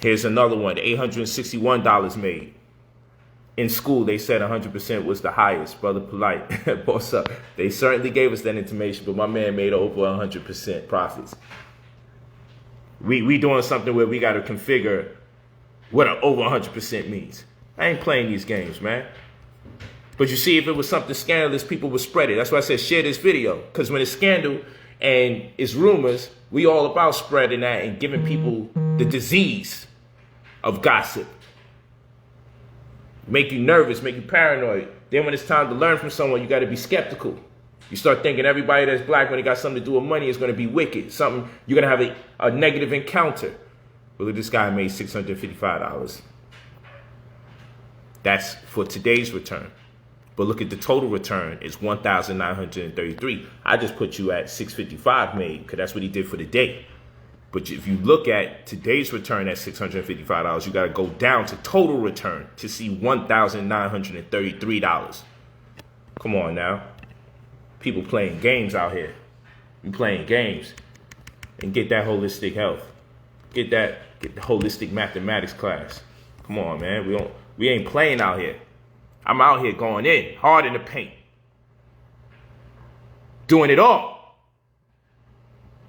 Here's another one. $861 made. In school, they said 100% was the highest. Brother Polight, boss up. They certainly gave us that information, but my man made over 100% profits. We doing something where we got to configure what an over 100% means. I ain't playing these games, man. But you see, if it was something scandalous, people would spread it. That's why I said share this video. Because when it's scandal and it's rumors, we all about spreading that and giving people the disease of gossip. Make you nervous, make you paranoid. Then when it's time to learn from someone, you got to be skeptical. You start thinking everybody that's black when they got something to do with money is going to be wicked. Something you're going to have a negative encounter. Well, look, this guy made $655. That's for today's return. But look at the total return. It's $1,933. I just put you at $655 made because that's what he did for the day. But if you look at today's return at $655, you got to go down to total return to see $1,933. Come on now. People playing games out here. You playing games. And get that holistic health. Get the holistic mathematics class. Come on, man. We ain't playing out here. I'm out here going in, hard in the paint. Doing it all.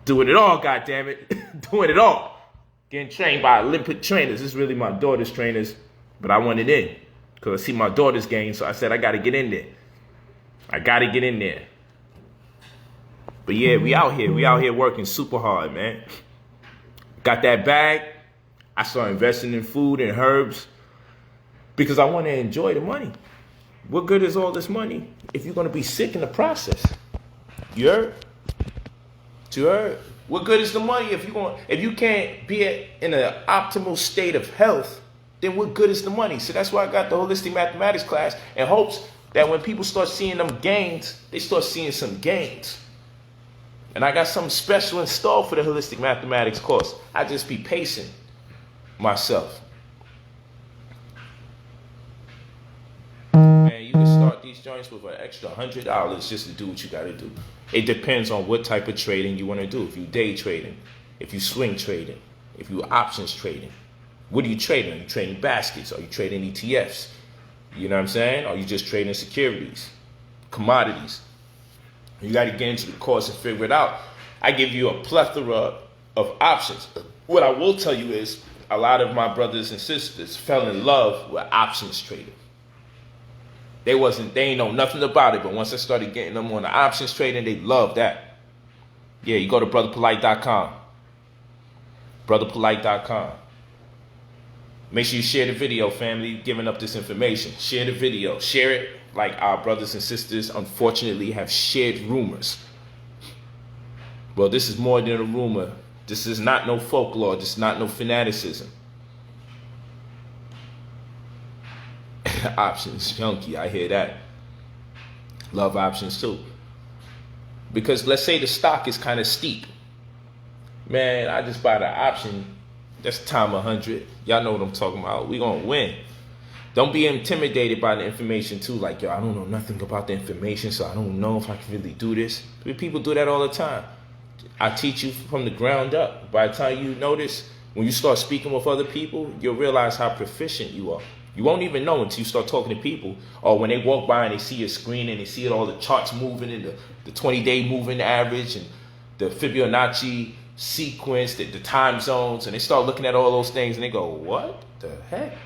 Doing it all, goddammit. Doing it all. Getting trained by Olympic trainers. This is really my daughter's trainers, but I wanted in. Because I see my daughter's game, so I said I got to get in there. I got to get in there. But yeah, we out here working super hard, man. Got that bag. I started investing in food and herbs because I want to enjoy the money. What good is all this money if you're going to be sick in the process? You heard? You heard? What good is the money if you can't be in an optimal state of health? Then what good is the money? So that's why I got the holistic mathematics class in hopes that when people start seeing them gains, they start seeing some gains. And I got something special in store for the holistic mathematics course. I just be pacing myself. Man, you can start these joints with an extra $100 just to do what you got to do. It depends on what type of trading you want to do. If you day trading, if you swing trading, if you options trading. What are you trading? Are you trading baskets? Are you trading ETFs? You know what I'm saying? Are you just trading securities, commodities? You got to get into the course and figure it out. I give you a plethora of options. What I will tell you is a lot of my brothers and sisters fell in love with options trading. They ain't know nothing about it, but once I started getting them on the options trading, they love that. Yeah, you go to brotherpolight.com. Brotherpolight.com. Make sure you share the video, family, giving up this information. Share the video. Share it like our brothers and sisters, unfortunately, have shared rumors. Well, this is more than a rumor. This is not no folklore. This is not no fanaticism. Options, junkie, I hear that. Love options too. Because let's say the stock is kind of steep. Man, I just buy the option. That's time 100. Y'all know what I'm talking about. We gonna win. Don't be intimidated by the information too. Like, yo, I don't know nothing about the information, so I don't know if I can really do this. People do that all the time. I teach you from the ground up. By the time you notice, when you start speaking with other people, you'll realize how proficient you are. You won't even know until you start talking to people, or when they walk by and they see your screen and they see all the charts moving and the 20-day moving average and the Fibonacci sequence, the time zones, and they start looking at all those things and they go, what the heck?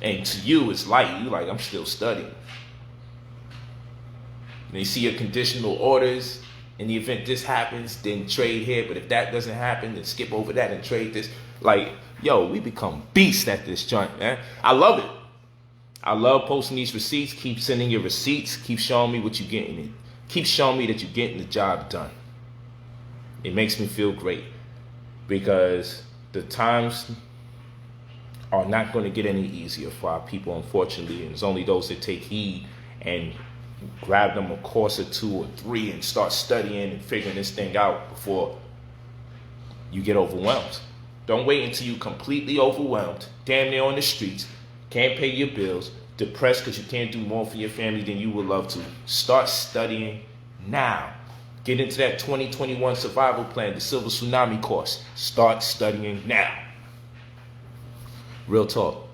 And to you, it's light. You like, I'm still studying. And you see your conditional orders. In the event this happens, then trade here. But if that doesn't happen, then skip over that and trade this. Like, yo, we become beasts at this joint, man. I love it. I love posting these receipts. Keep sending your receipts. Keep showing me what you're getting. Keep showing me that you're getting the job done. It makes me feel great because the times are not going to get any easier for our people, unfortunately. And it's only those that take heed and grab them a course or 2 or 3 and start studying and figuring this thing out before you get overwhelmed. Don't wait until you're completely overwhelmed, damn near on the streets, can't pay your bills, depressed because you can't do more for your family than you would love to. Start studying now. Get into that 2021 survival plan, the Silver Tsunami course. Start studying now. Real talk.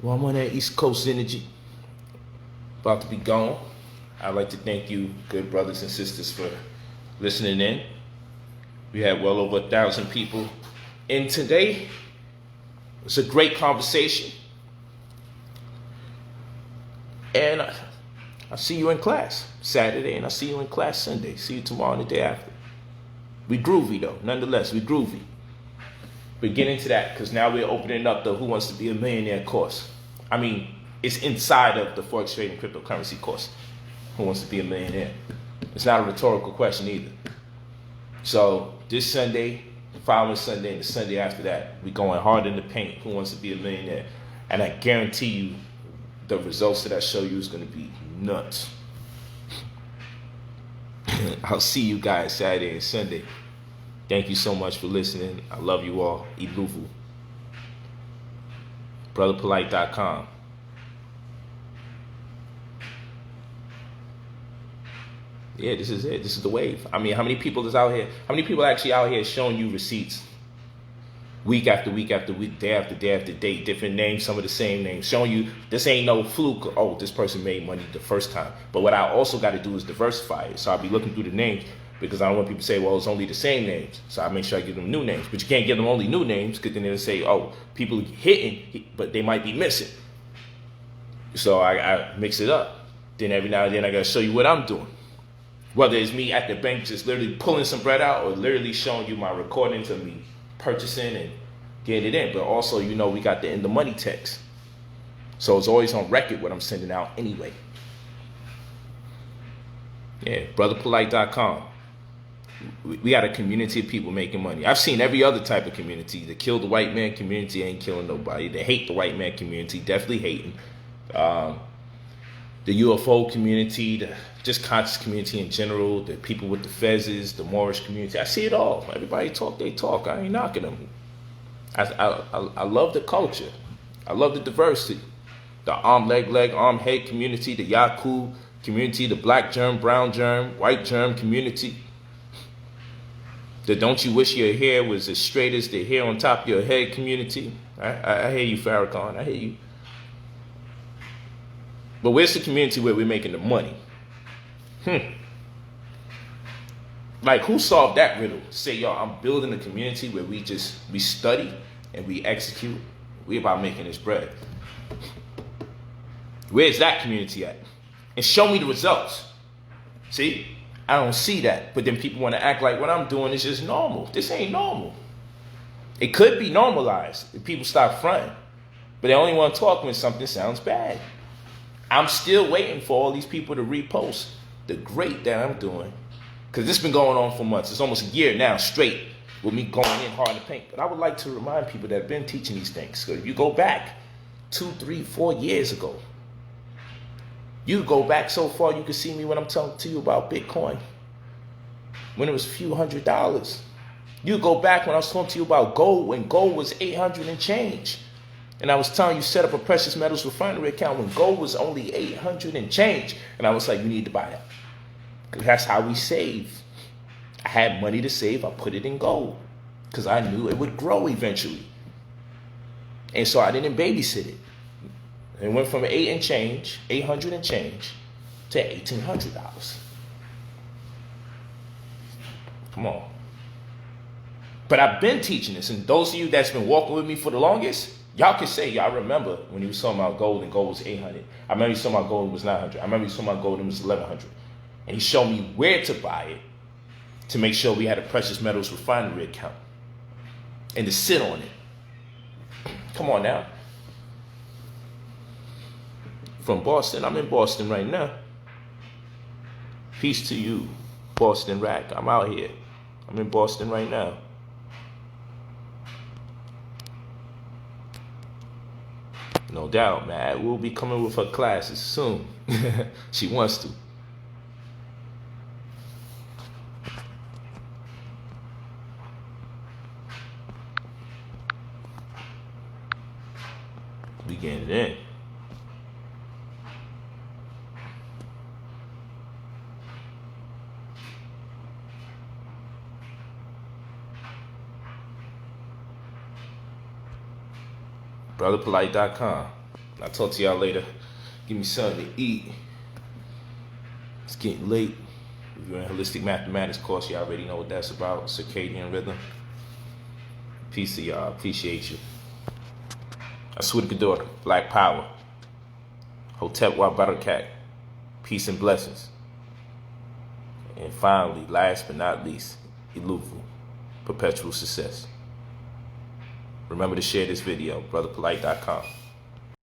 Well, I'm on that East Coast energy. About to be gone. I'd like to thank you, good brothers and sisters, for listening in. We had well over 1,000 people in today. It's a great conversation. And I'll see you in class Saturday, and I'll see you in class Sunday. See you tomorrow and the day after. We groovy, though. Nonetheless, we groovy. But get into that, because now we're opening up the Who Wants to Be a Millionaire course. I mean, it's inside of the Forex Trading Cryptocurrency course. Who Wants to Be a Millionaire? It's not a rhetorical question either. So this Sunday, the following Sunday, and the Sunday after that, we're going hard in the paint. Who Wants to Be a Millionaire? And I guarantee you, the results that I show you is going to be nuts. I'll see you guys Saturday and Sunday. Thank you so much for listening. I love you all. Iluvu. brotherpolight.com. Yeah, this is it. This is the wave. I mean, how many people is out here? How many people actually out here showing you receipts? week after week after week, day after day after day, different names, some of the same names, showing you this ain't no fluke. Oh, this person made money the first time. But what I also got to do is diversify it. So I'll be looking through the names because I don't want people to say, well, it's only the same names. So I make sure I give them new names. But you can't give them only new names because then they'll say, oh, people hitting, but they might be missing. So I mix it up. Then every now and then I got to show you what I'm doing. Whether it's me at the bank just literally pulling some bread out or literally showing you my recordings of me purchasing and getting it in. But also, you know, we got the in the money text. So it's always on record what I'm sending out anyway. Yeah, brotherpolight.com. We got a community of people making money. I've seen every other type of community. The kill the white man community ain't killing nobody. The hate the white man community, definitely hating. The UFO community, the just conscious community in general, the people with the fezzes, the Moorish community. I see it all. Everybody talk, they talk. I ain't knocking them. I love the culture. I love the diversity. The arm, leg, arm, head community, the Yaku community, the black germ, brown germ, white germ community. The don't you wish your hair was as straight as the hair on top of your head community. I hear you, Farrakhan. I hear you. But where's the community where we're making the money? Like, who solved that riddle? Say, yo, I'm building a community where we study and we execute. We about making this bread. Where's that community at? And show me the results. See? I don't see that. But then people want to act like what I'm doing is just normal. This ain't normal. It could be normalized if people stop fronting. But they only want to talk when something sounds bad. I'm still waiting for all these people to repost the great that I'm doing. Because this has been going on for months. It's almost a year now straight with me going in hard in the paint. But I would like to remind people that have been teaching these things. So if you go back 2, 3, 4 years ago, you go back so far you can see me when I'm talking to you about Bitcoin. When it was a few $100s. You go back when I was talking to you about gold, when gold was 800 and change. And I was telling you set up a precious metals refinery account when gold was only 800 and change. And I was like, you need to buy it. Because that's how we save. I had money to save. I put it in gold. Because I knew it would grow eventually. And so I didn't babysit it. It went from 800 and change, to $1,800. Come on. But I've been teaching this. And those of you that's been walking with me for the longest, y'all can say, y'all remember when he was talking about gold and gold was 800. I remember he was talking about gold was 900. I remember he was talking about gold and it was 1100. And he showed me where to buy it to make sure we had a precious metals refinery account and to sit on it. Come on now. From Boston, I'm in Boston right now. Peace to you, Boston Rack. I'm out here. I'm in Boston right now. No doubt, man. We'll be coming with her classes soon. She wants to. We getting it in. brotherpolight.com. I'll talk to y'all later. Give me something to eat. It's getting late. If you're in holistic mathematics course, you already know what that's about. Circadian rhythm. Peace to y'all. Appreciate you. Aswidgador. Black Power. Hotep Wa Barakat. Peace and blessings. And finally, last but not least, Ilufu. Perpetual success. Remember to share this video, brotherpolight.com.